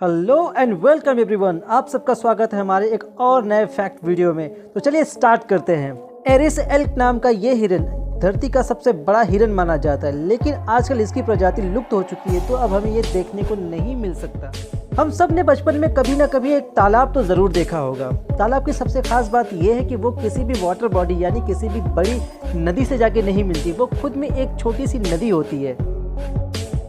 Hello and welcome everyone, आप सबका स्वागत है हमारे एक और नए फैक्ट वीडियो में। तो चलिए स्टार्ट करते हैं। एरिस एल्क नाम का ये हिरन धरती का सबसे बड़ा हिरन माना जाता है, लेकिन आजकल इसकी प्रजाति लुप्त हो चुकी है, तो अब हमें ये देखने को नहीं मिल सकता। हम सब ने बचपन में कभी ना कभी एक तालाब तो ज़रूर देखा होगा। तालाब की सबसे खास बात यह है कि वो किसी भी वाटर बॉडी यानी किसी भी बड़ी नदी से जाके नहीं मिलती, वो खुद में एक छोटी सी नदी होती है।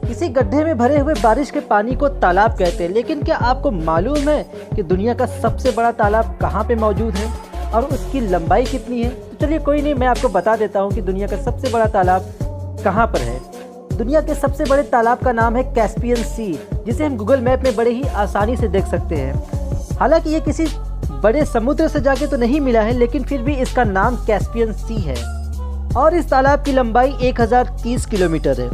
किसी गड्ढे में भरे हुए बारिश के पानी को तालाब कहते हैं, लेकिन क्या आपको मालूम है कि दुनिया का सबसे बड़ा तालाब कहाँ पे मौजूद है और उसकी लंबाई कितनी है? तो चलिए कोई नहीं, मैं आपको बता देता हूँ कि दुनिया का सबसे बड़ा तालाब कहाँ पर है। दुनिया के सबसे बड़े तालाब का नाम है कैस्पियन सी, जिसे हम गूगल मैप में बड़े ही आसानी से देख सकते हैं। हालांकि ये किसी बड़े समुद्र से जाके तो नहीं मिला है, लेकिन फिर भी इसका नाम कैस्पियन सी है और इस तालाब की लंबाई 1030 किलोमीटर है।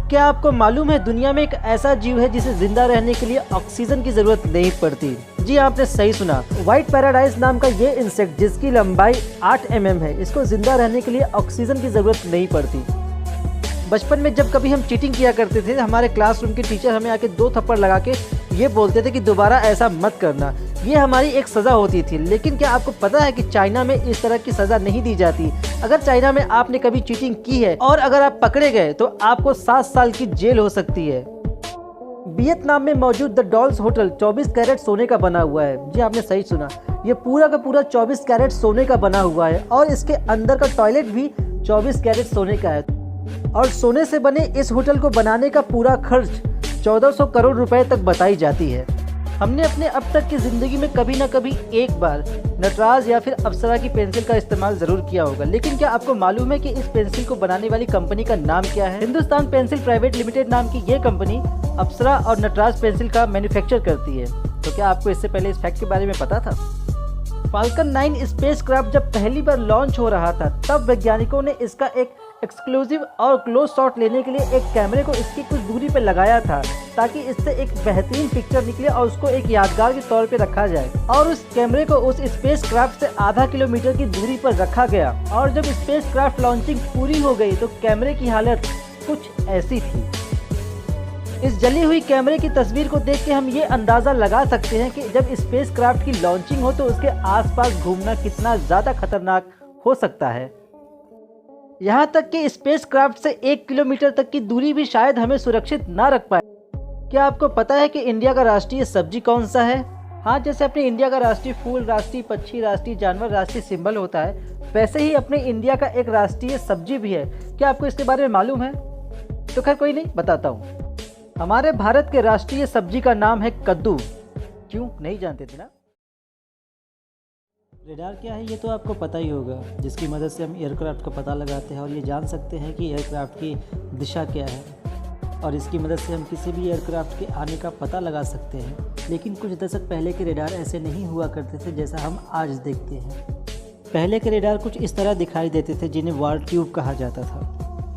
क्या आपको मालूम है दुनिया में एक ऐसा जीव है जिसे जिंदा रहने के लिए ऑक्सीजन की जरूरत नहीं पड़ती? जी आपने सही सुना, व्हाइट पैराडाइज नाम का ये इंसेक्ट जिसकी लंबाई 8 mm है, इसको जिंदा रहने के लिए ऑक्सीजन की जरूरत नहीं पड़ती। बचपन में जब कभी हम चीटिंग किया करते थे, हमारे क्लासरूम के टीचर हमें आके 2 थप्पड़ लगा के ये बोलते थे कि दोबारा ऐसा मत करना। ये हमारी एक सज़ा होती थी। लेकिन क्या आपको पता है कि चाइना में इस तरह की सज़ा नहीं दी जाती? अगर चाइना में आपने कभी चीटिंग की है और अगर आप पकड़े गए तो आपको 7 साल की जेल हो सकती है। वियतनाम में मौजूद द डॉल्स होटल 24 कैरेट सोने का बना हुआ है। जी आपने सही सुना, ये पूरा का पूरा 24 कैरेट सोने का बना हुआ है और इसके अंदर का टॉयलेट भी 24 कैरेट सोने का है। और सोने से बने इस होटल को बनाने का पूरा खर्च 1400 करोड़ रुपए तक बताई जाती है। हमने अपने अब तक की ज़िंदगी में कभी ना कभी एक बार नटराज या फिर अप्सरा की पेंसिल का इस्तेमाल ज़रूर किया होगा, लेकिन क्या आपको मालूम है कि इस पेंसिल को बनाने वाली कंपनी का नाम क्या है? हिंदुस्तान पेंसिल प्राइवेट लिमिटेड नाम की ये कंपनी अप्सरा और नटराज पेंसिल का मैन्युफैक्चर करती है। तो क्या आपको इससे पहले इस फैक्ट के बारे में पता था? फाल्कन 9 स्पेसक्राफ्ट जब पहली बार लॉन्च हो रहा था, तब वैज्ञानिकों ने इसका एक एक्सक्लूसिव और क्लोज शॉट लेने के लिए एक कैमरे को इसकी कुछ दूरी पर लगाया था, ताकि इससे एक बेहतरीन पिक्चर निकले और उसको एक यादगार के तौर पे रखा जाए। और उस कैमरे को उस स्पेसक्राफ्ट से आधा किलोमीटर की दूरी पर रखा गया और जब स्पेसक्राफ्ट लॉन्चिंग पूरी हो गई तो कैमरे की हालत कुछ ऐसी थी। इस जली हुई कैमरे की तस्वीर को देख के हम ये अंदाज़ा लगा सकते हैं कि जब स्पेसक्राफ्ट की लॉन्चिंग हो तो उसके आसपास घूमना कितना ज़्यादा खतरनाक हो सकता है। यहाँ तक कि स्पेसक्राफ्ट से 1 किलोमीटर तक की दूरी भी शायद हमें सुरक्षित ना रख पाए। क्या आपको पता है कि इंडिया का राष्ट्रीय सब्जी कौन सा है? हाँ, जैसे अपने इंडिया का राष्ट्रीय फूल, राष्ट्रीय पक्षी, राष्ट्रीय जानवर, राष्ट्रीय सिंबल होता है, वैसे ही अपने इंडिया का एक राष्ट्रीय सब्जी भी है। क्या आपको इसके बारे में मालूम है? तो खैर कोई नहीं, बताता हूँ। हमारे भारत के राष्ट्रीय सब्जी का नाम है कद्दू। क्यों नहीं जानते थे ना? रेडार क्या है ये तो आपको पता ही होगा, जिसकी मदद से हम एयरक्राफ्ट का पता लगाते हैं और ये जान सकते हैं कि एयरक्राफ्ट की दिशा क्या है, और इसकी मदद से हम किसी भी एयरक्राफ्ट के आने का पता लगा सकते हैं। लेकिन कुछ दशक पहले के रेडार ऐसे नहीं हुआ करते थे जैसा हम आज देखते हैं। पहले के रेडार कुछ इस तरह दिखाई देते थे, जिन्हें वार ट्यूब कहा जाता था,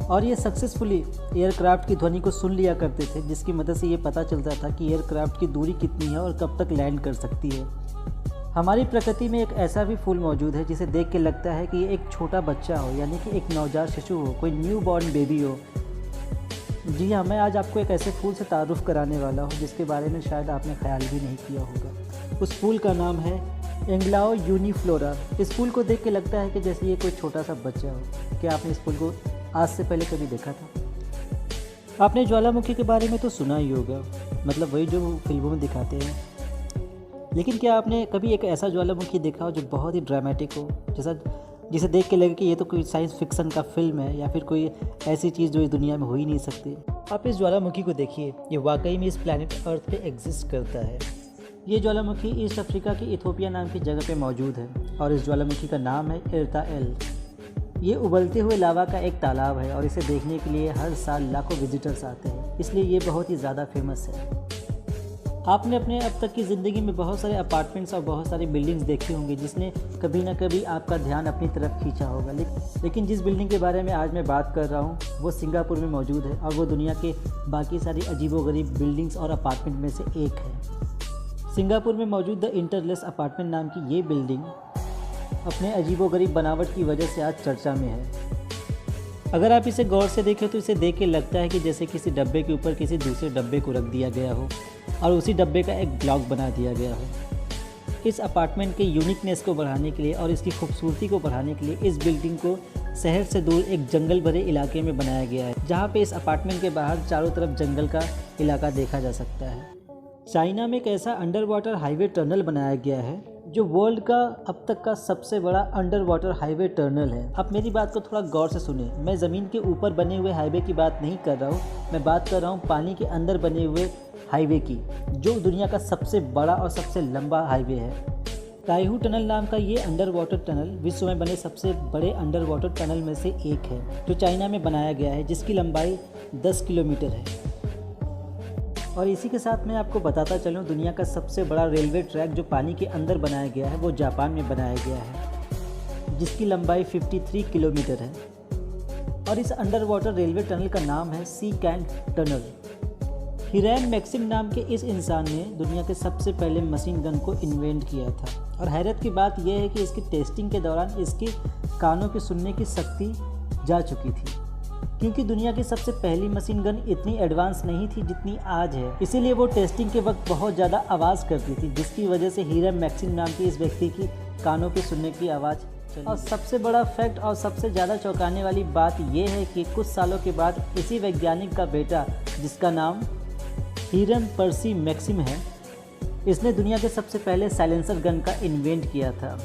और ये सक्सेसफुली एयरक्राफ्ट की ध्वनि को सुन लिया करते थे, जिसकी मदद से ये पता चलता था कि एयरक्राफ्ट की दूरी कितनी है और कब तक लैंड कर सकती है। हमारी प्रकृति में एक ऐसा भी फूल मौजूद है जिसे देख के लगता है कि ये एक छोटा बच्चा हो, यानी कि एक नवजात शिशु हो, कोई न्यू बॉर्न बेबी हो। जी हाँ, मैं आज आपको एक ऐसे फूल से तारुफ कराने वाला हूँ जिसके बारे में शायद आपने ख्याल भी नहीं किया होगा। उस फूल का नाम है एंग्लाओ यूनिफ्लोरा। इस फूल को देख के लगता है कि जैसे ये कोई छोटा सा बच्चा हो। क्या आपने इस फूल को आज से पहले कभी देखा था? आपने ज्वालामुखी के बारे में तो सुना ही होगा, मतलब वही जो फिल्मों में दिखाते हैं। लेकिन क्या आपने कभी एक ऐसा ज्वालामुखी देखा हो जो बहुत ही ड्रामेटिक हो, जिसे देख के लगे कि ये तो कोई साइंस फिक्सन का फिल्म है या फिर कोई ऐसी चीज़ जो इस दुनिया में हो ही नहीं सकती? आप इस ज्वालामुखी को देखिए, ये वाकई में इस प्लैनेट अर्थ पे एग्जिस्ट करता है। ये ज्वालामुखी ईस्ट अफ्रीका की इथोपिया नाम की जगह पे मौजूद है और इस ज्वालामुखी का नाम है एर्ताएल। ये उबलते हुए लावा का एक तालाब है और इसे देखने के लिए हर साल लाखों विजिटर्स आते हैं, इसलिए ये बहुत ही ज़्यादा फेमस है। आपने अपने अब तक की ज़िंदगी में बहुत सारे अपार्टमेंट्स और बहुत सारी बिल्डिंग्स देखी होंगी जिसने कभी ना कभी आपका ध्यान अपनी तरफ खींचा होगा। लेकिन जिस बिल्डिंग के बारे में आज मैं बात कर रहा हूँ वो सिंगापुर में मौजूद है और वो दुनिया के बाकी सारी अजीबोगरीब बिल्डिंग्स और अपार्टमेंट में से एक है। सिंगापुर में मौजूद द इंटरलेस अपार्टमेंट नाम की ये बिल्डिंग अपने अजीबोगरीब बनावट की वजह से आज चर्चा में है। अगर आप इसे गौर से देखें तो इसे देख के लगता है कि जैसे किसी डब्बे के ऊपर किसी दूसरे डब्बे को रख दिया गया हो और उसी डब्बे का एक ब्लॉक बना दिया गया हो। इस अपार्टमेंट के यूनिकनेस को बढ़ाने के लिए और इसकी खूबसूरती को बढ़ाने के लिए इस बिल्डिंग को शहर से दूर एक जंगल भरे इलाके में बनाया गया है, जहाँ पे इस अपार्टमेंट के बाहर चारों तरफ जंगल का इलाका देखा जा सकता है। चाइना में एक ऐसा अंडर वाटर हाईवे टनल बनाया गया है जो वर्ल्ड का अब तक का सबसे बड़ा अंडर वाटर हाईवे टनल है। आप मेरी बात को थोड़ा गौर से सुने, मैं ज़मीन के ऊपर बने हुए हाईवे की बात नहीं कर रहा हूँ, मैं बात कर रहा हूँ पानी के अंदर बने हुए हाईवे की, जो दुनिया का सबसे बड़ा और सबसे लंबा हाईवे है। काइहू टनल नाम का ये अंडर वाटर टनल विश्व में बने सबसे बड़े अंडर वाटर टनल में से एक है, जो चाइना में बनाया गया है, जिसकी लंबाई 10 किलोमीटर है। और इसी के साथ मैं आपको बताता चलूँ, दुनिया का सबसे बड़ा रेलवे ट्रैक जो पानी के अंदर बनाया गया है वो जापान में बनाया गया है, जिसकी लंबाई 53 किलोमीटर है। और इस अंडर वाटर रेलवे टनल का नाम है सी कैन टनल। हिरैम मैक्सिम नाम के इस इंसान ने दुनिया के सबसे पहले मशीन गन को इन्वेंट किया था। और हैरत की बात यह है कि इसकी टेस्टिंग के दौरान इसकी कानों की सुनने की शक्ति जा चुकी थी, क्योंकि दुनिया की सबसे पहली मशीन गन इतनी एडवांस नहीं थी जितनी आज है, इसीलिए वो टेस्टिंग के वक्त बहुत ज़्यादा आवाज़ करती थी, जिसकी वजह से हिरैम मैक्सिम नाम की इस व्यक्ति की कानों की सुनने की आवाज़ चली। और सबसे बड़ा फैक्ट और सबसे ज़्यादा चौंकाने वाली बात यह है कि कुछ सालों के बाद इसी वैज्ञानिक का बेटा, जिसका नाम हिरैम पर्सी मैक्सिम है, इसने दुनिया के सबसे पहले साइलेंसर गन का इन्वेंट किया था।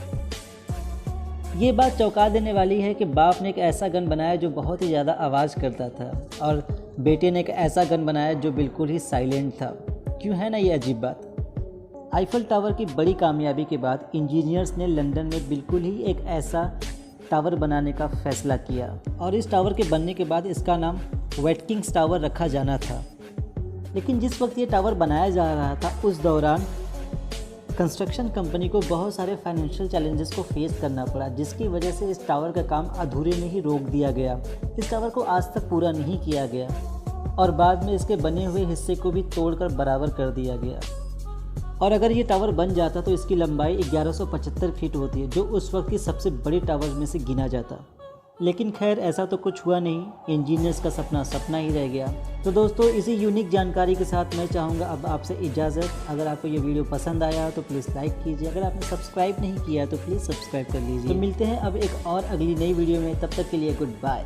ये बात चौंका देने वाली है कि बाप ने एक ऐसा गन बनाया जो बहुत ही ज़्यादा आवाज़ करता था और बेटे ने एक ऐसा गन बनाया जो बिल्कुल ही साइलेंट था। क्यों है ना ये अजीब बात। आईफल टावर की बड़ी कामयाबी के बाद इंजीनियर्स ने लंदन में बिल्कुल ही एक ऐसा टावर बनाने का फैसला किया, और इस टावर के बनने के बाद इसका नाम वेटकिंग्स टावर रखा जाना था। लेकिन जिस वक्त ये टावर बनाया जा रहा था उस दौरान कंस्ट्रक्शन कंपनी को बहुत सारे फाइनेंशियल चैलेंजेस को फेस करना पड़ा, जिसकी वजह से इस टावर का काम अधूरे में ही रोक दिया गया। इस टावर को आज तक पूरा नहीं किया गया और बाद में इसके बने हुए हिस्से को भी तोड़कर बराबर कर दिया गया। और अगर ये टावर बन जाता तो इसकी लंबाई 1175 फीट होती है, जो उस वक्त की सबसे बड़ी टावर में से गिना जाता। लेकिन खैर ऐसा तो कुछ हुआ नहीं, इंजीनियर्स का सपना सपना ही रह गया। तो दोस्तों, इसी यूनिक जानकारी के साथ मैं चाहूँगा अब आपसे इजाज़त। अगर आपको ये वीडियो पसंद आया तो प्लीज़ लाइक कीजिए, अगर आपने सब्सक्राइब नहीं किया तो प्लीज़ सब्सक्राइब कर लीजिए। तो मिलते हैं अब एक और अगली नई वीडियो में, तब तक के लिए गुड बाय।